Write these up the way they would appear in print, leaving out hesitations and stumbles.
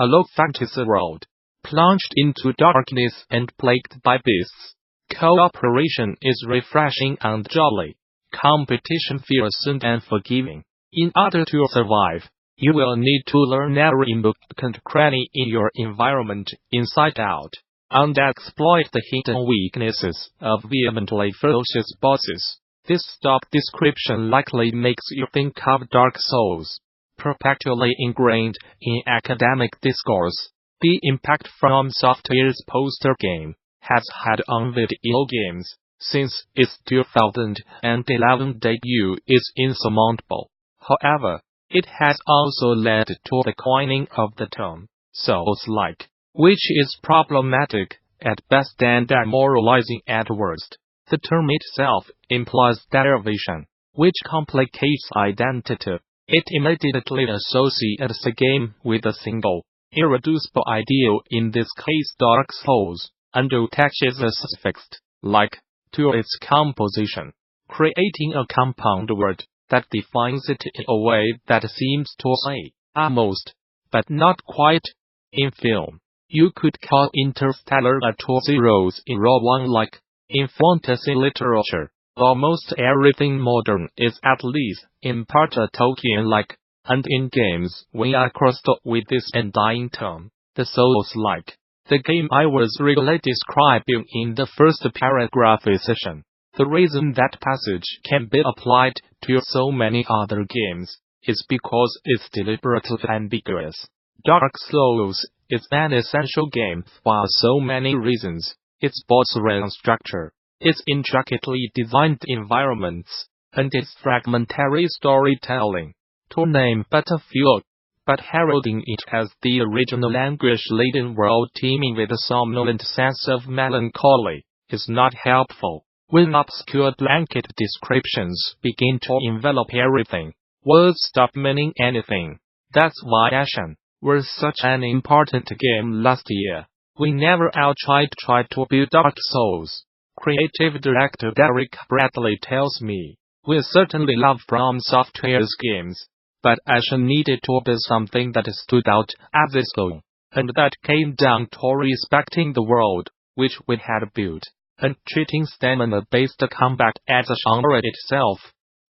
a low fantasy world, plunged into darkness and plagued by beasts. Cooperation is refreshing and jolly. Competition feels and forgiving. In order to survive, you will need to learn every nook and cranny in your environment inside out, and exploit the hidden weaknesses of vehemently ferocious bosses. This stock description likely makes you think of Dark Souls, perpetually ingrained in academic discourse. The impact FromSoftware's poster game has had on video games since its 2011 debut is insurmountable. However, it has also led to the coining of the term Soulslike, which is problematic at best and demoralizing at worst. The term itself implies derivation, which complicates identity. It immediately associates a game with a single, irreducible ideal, in this case Dark Souls, and attaches a suffix, like, to its composition, creating a compound word that defines it in a way that seems to say, almost, but not quite. In film, you could call Interstellar a two zeros in row one like. In fantasy literature, almost everything modern is at least in part a Tolkien-like, and in games we are crossed with this undying term, the Souls-like. The game I was really describing in the first paragraph is Ashen. The reason that passage can be applied to so many other games is because it's deliberately ambiguous. Dark Souls is an essential game for so many reasons. Its boss-run structure, its intricately designed environments, and its fragmentary storytelling, to name but a few. But heralding it as the original anguish-laden world teeming with a somnolent sense of melancholy is not helpful. When obscure blanket descriptions begin to envelop everything, words stop meaning anything. That's why Ashen was such an important game last year. We never outright tried to build Dark Souls. Creative director Derek Bradley tells me, we certainly love FromSoftware's games, but Ashen needed to be something that stood out as its own, and that came down to respecting the world which we had built, and treating stamina-based combat as a genre itself.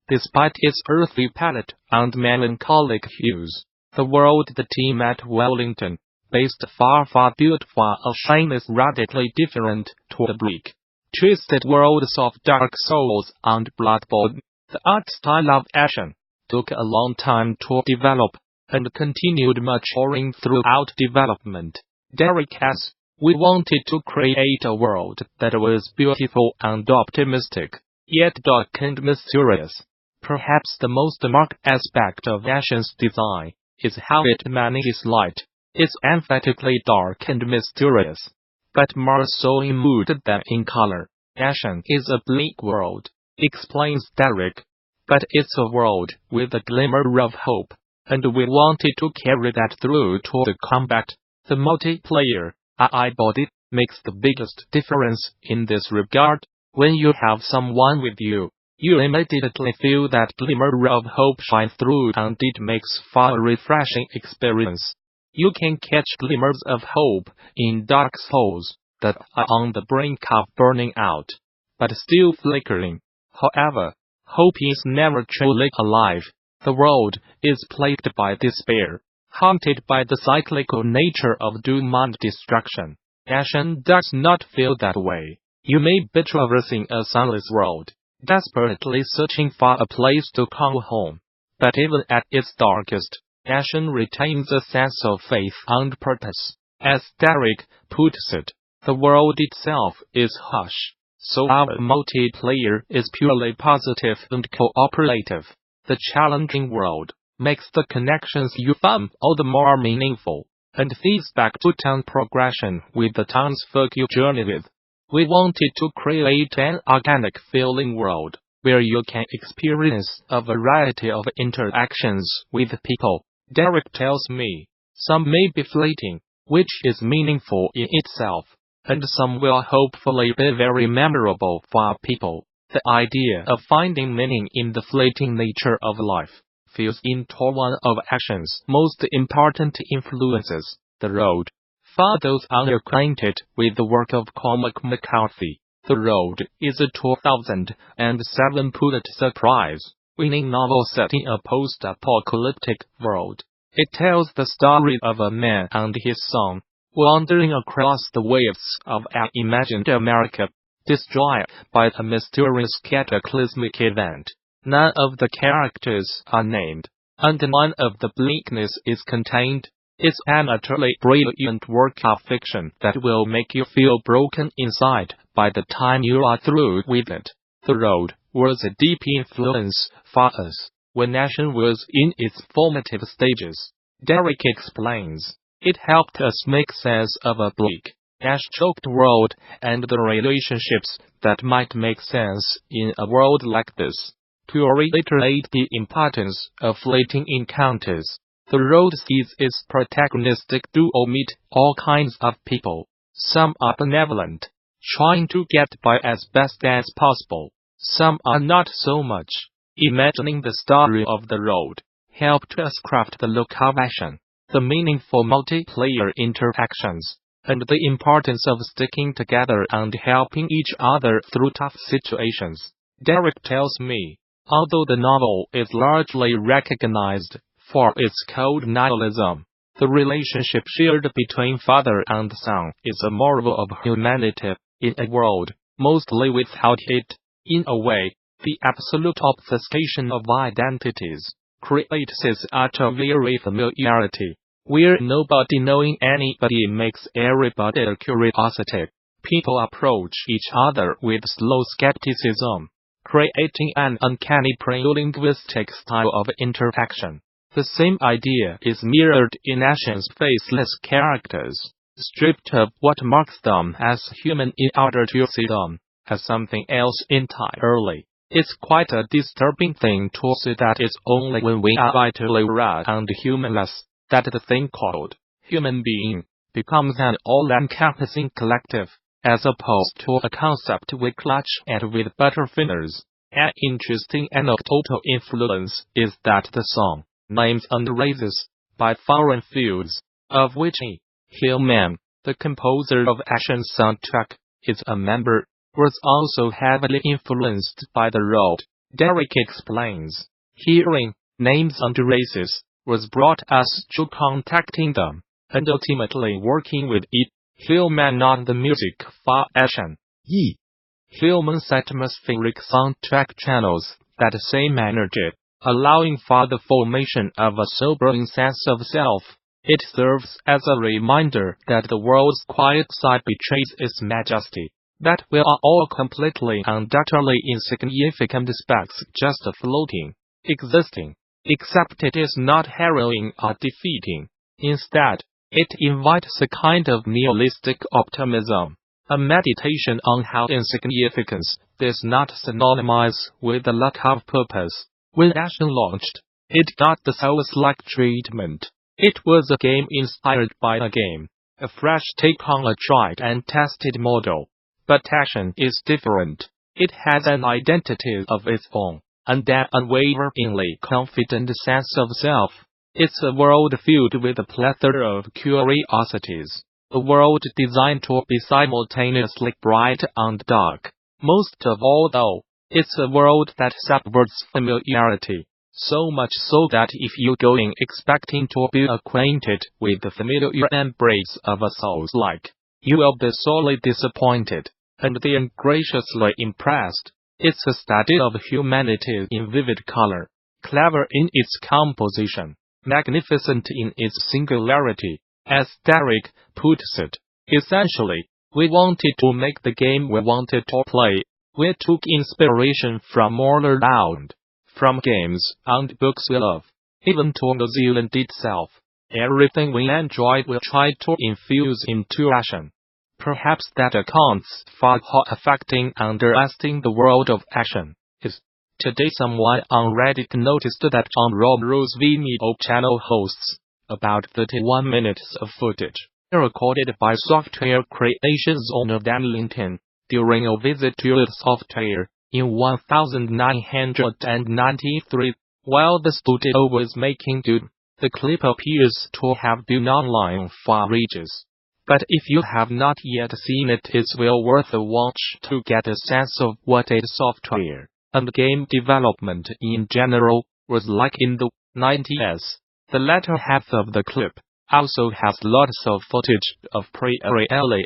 Despite its earthy palette and melancholic hues, the world the team at Wellington-based A44 built for Ashen is radically different to the bleak, twisted worlds of Dark Souls and Bloodborne. The art style of Ashen took a long time to develop, and continued maturing throughout development. Derek asks, we wanted to create a world that was beautiful and optimistic, yet dark and mysterious. Perhaps the most marked aspect of Ashen's design is how it manages light. It's emphatically dark and mysterious, but more so in mood than in color. Ashen is a bleak world, explains Derek, but it's a world with a glimmer of hope, and we wanted to carry that through to the combat. The multiplayer, I-body, makes the biggest difference in this regard. When you have someone with you, you immediately feel that glimmer of hope shine through, and it makes for a refreshing experience. You can catch glimmers of hope in Dark Souls that are on the brink of burning out, but still flickering. However, hope is never truly alive. The world is plagued by despair, haunted by the cyclical nature of doom and destruction. Ashen does not feel that way. You may be traversing a sunless world, desperately searching for a place to call home, but even at its darkest, Ashen retains a sense of faith and purpose. As Derek puts it, the world itself is hush, so our multiplayer is purely positive and cooperative. The challenging world makes the connections you form all the more meaningful, and feeds back to town progression with the Townsfolk you journey with. We wanted to create an organic feeling world, where you can experience a variety of interactions with people. Derek tells me, some may be fleeting, which is meaningful in itself, and some will hopefully be very memorable for people. The idea of finding meaning in the fleeting nature of life feels into one of Ashen's most important influences. The Road. For those unacquainted with the work of Cormac McCarthy, The Road is a 2007 Pulitzer Prize-winning novel set in a post-apocalyptic world. It tells the story of a man and his son, wandering across the waves of an imagined America, destroyed by a mysterious cataclysmic event. None of the characters are named, and none of the bleakness is contained. It's an utterly brilliant work of fiction that will make you feel broken inside by the time you are through with it. The Road was a deep influence for us when Ashen was in its formative stages. Derek explains, it helped us make sense of a bleak, ash-choked world and the relationships that might make sense in a world like this. To reiterate the importance of fleeting encounters, The Road sees its protagonistic duo meet all kinds of people. Some are benevolent, trying to get by as best as possible. Some are not so much. Imagining the story of The Road helped us craft the look of Ashen, the meaningful multiplayer interactions, and the importance of sticking together and helping each other through tough situations. Derek tells me, although the novel is largely recognized for its cold nihilism, the relationship shared between father and son is a marvel of humanity in a world mostly without it. In a way, the absolute obfuscation of identities creates this utter weary familiarity, where nobody knowing anybody makes everybody a curiosity. People approach each other with slow skepticism, creating an uncanny pre-linguistic style of interaction. The same idea is mirrored in Ashen's faceless characters, stripped of what marks them as human in order to see them as something else entirely. It's quite a disturbing thing to see that it's only when we are vitally raw and humanless that the thing called human being becomes an all-encompassing collective, as opposed to a concept we clutch at with butterfingers. An interesting anecdotal influence is that the song, Names and Races, by Foreign Fields, of which E. Hillman, the composer of Ashen's soundtrack, is a member, was also heavily influenced by The Road. Derek explains, hearing Names and Races was brought us to contacting them, and ultimately working with E. Hillman on the music for Ashen. E. Hillman's atmospheric soundtrack channels that same energy, allowing for the formation of a sobering sense of self. It serves as a reminder that the world's quiet side betrays its majesty, that we are all completely and utterly insignificant specks just floating, existing, except it is not harrowing or defeating. Instead, it invites a kind of nihilistic optimism, a meditation on how insignificance does not synonymize with the lack of purpose. When Ashen launched, it got the Soulslike treatment. It was a game inspired by a game, a fresh take on a tried and tested model. But Ashen is different. It has an identity of its own, and an unwaveringly confident sense of self. It's a world filled with a plethora of curiosities, a world designed to be simultaneously bright and dark. Most of all, though, it's a world that subverts familiarity, so much so that if you go in expecting to be acquainted with the familiar embrace of a Soulslike, you will be sorely disappointed, and then graciously impressed. It's a study of humanity in vivid color, clever in its composition, magnificent in its singularity. As Derek puts it, essentially, we wanted to make the game we wanted to play. We took inspiration from all around, from games and books we love, even to New Zealand itself. Everything we enjoyed we tried to infuse into Ashen. Perhaps that accounts for how affecting and lasting the world of Ashen is. Today someone on Reddit noticed that John Romro's Vimeo channel hosts about 31 minutes of footage recorded by software creations owner Wellington during a visit to FromSoftware in 1993, while the studio was making good The clip appears to have been online for ages. But if you have not yet seen it, it's well worth a watch to get a sense of what id Software and game development in general was like in the 90s. The latter half of the clip also has lots of footage of pre-really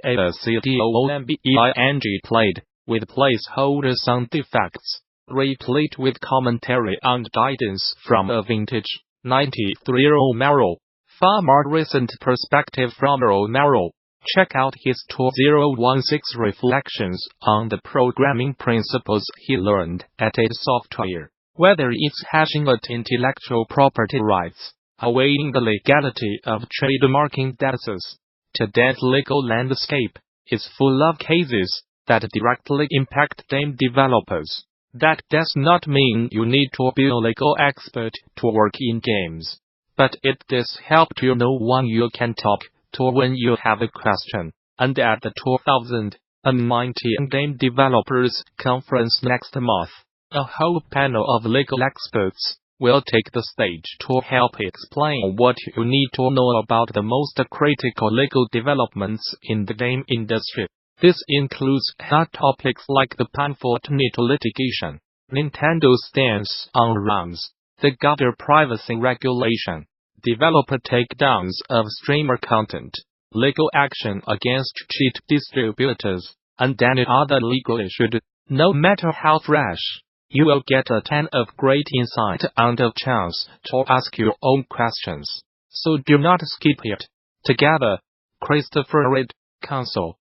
played, with placeholder sound effects, replete with commentary and guidance from a vintage 93 Romero. Far more recent perspective from Romero. Check out his 2016 reflections on the programming principles he learned at id Software, whether it's hashing at intellectual property rights, awaiting the legality of trademarking datas. Today's legal landscape is full of cases that directly impact game developers. That does not mean you need to be a legal expert to work in games, but it does help to know one you can talk to when you have a question. And at the 2019 Game Developers Conference next month, a whole panel of legal experts will take the stage to help explain what you need to know about the most critical legal developments in the game industry. This includes hot topics like the painful NIT litigation, Nintendo's stance on ROMs, the Gather privacy regulation, developer takedowns of streamer content, legal action against cheat distributors, and any other legal issue. No matter how fresh, you will get a ton of great insight and a chance to ask your own questions. So do not skip it. Together, Christopher Reid, Counsel.